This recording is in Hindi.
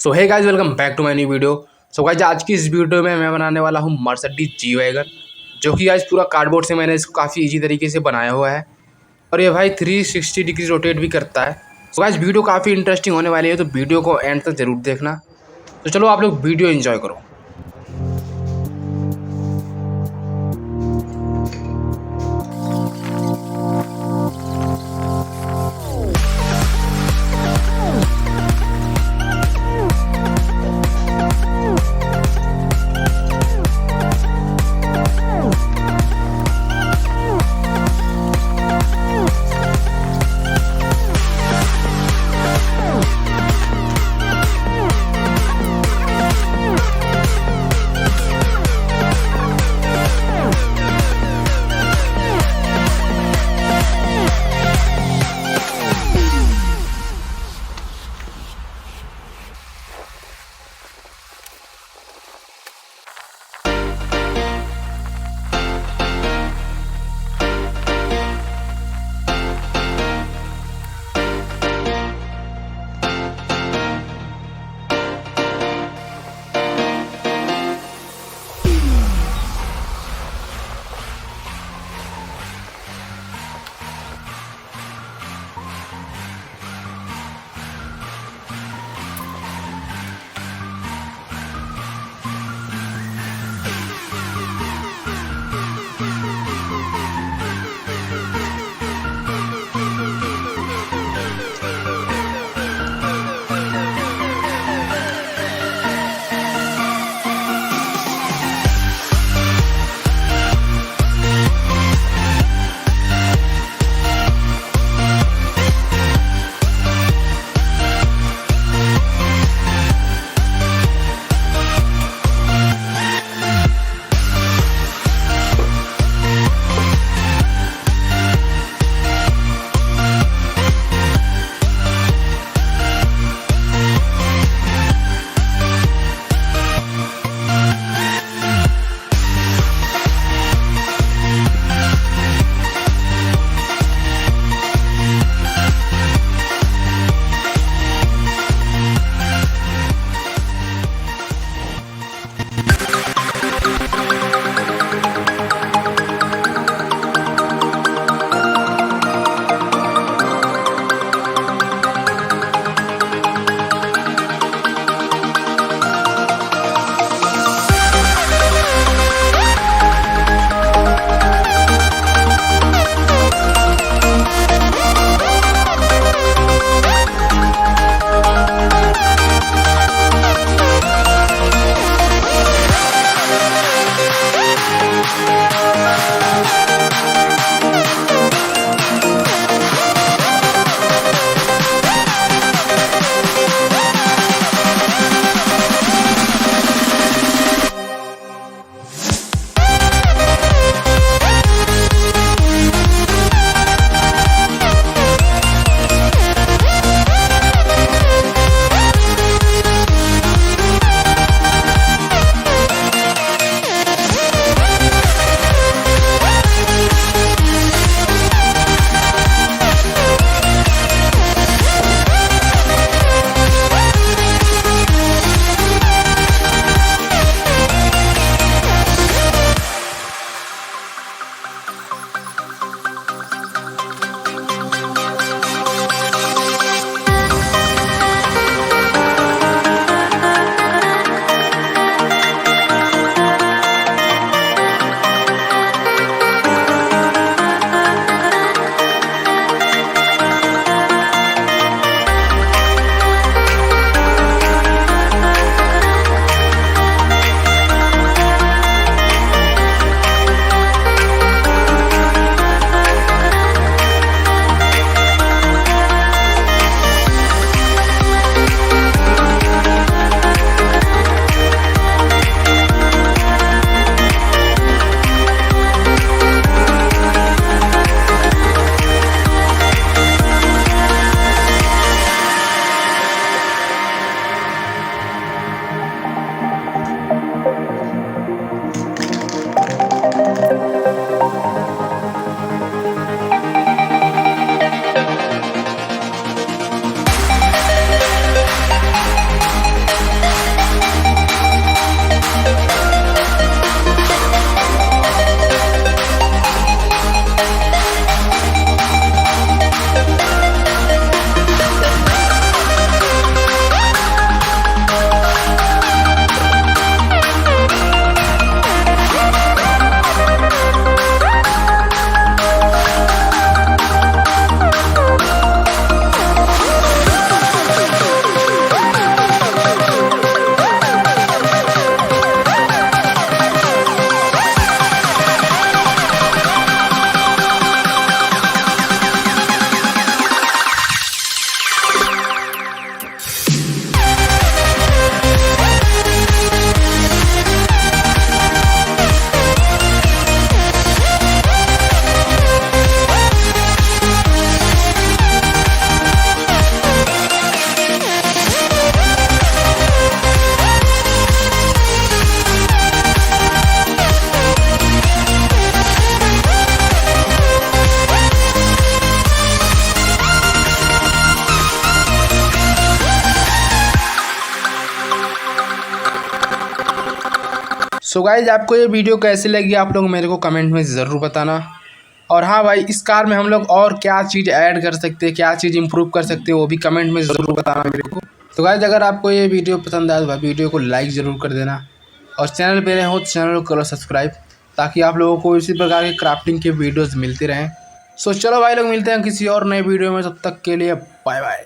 So hey guys, welcome back to my new video. So guys, आज की इस वीडियो में मैं बनाने वाला हूँ मर्सिडीज जी वैगन, जो कि गाइस पूरा कार्डबोर्ड से मैंने इसको काफ़ी इजी तरीके से बनाया हुआ है और ये भाई 360 डिग्री रोटेट भी करता है। सो गाइस, वीडियो काफ़ी इंटरेस्टिंग होने वाली है, तो वीडियो को एंड तक जरूर देखना। तो चलो आप लोग वीडियो एंजॉय करो। सो गाइज आपको ये वीडियो कैसी लगी आप लोग मेरे को कमेंट में ज़रूर बताना। और हाँ भाई, इस कार में हम लोग और क्या चीज़ ऐड कर सकते हैं, क्या चीज़ इंप्रूव कर सकते हैं, वो भी कमेंट में ज़रूर बताना मेरे को। तो गाइज अगर आपको ये वीडियो पसंद आया तो वीडियो को लाइक ज़रूर कर देना, और चैनल पे नए हो तो चैनल को करो सब्सक्राइब, ताकि आप लोगों को इसी प्रकार के क्राफ्टिंग के वीडियोज़ मिलते रहें। सो चलो भाई लोग, मिलते हैं किसी और नए वीडियो में, तब तक के लिए बाय बाय।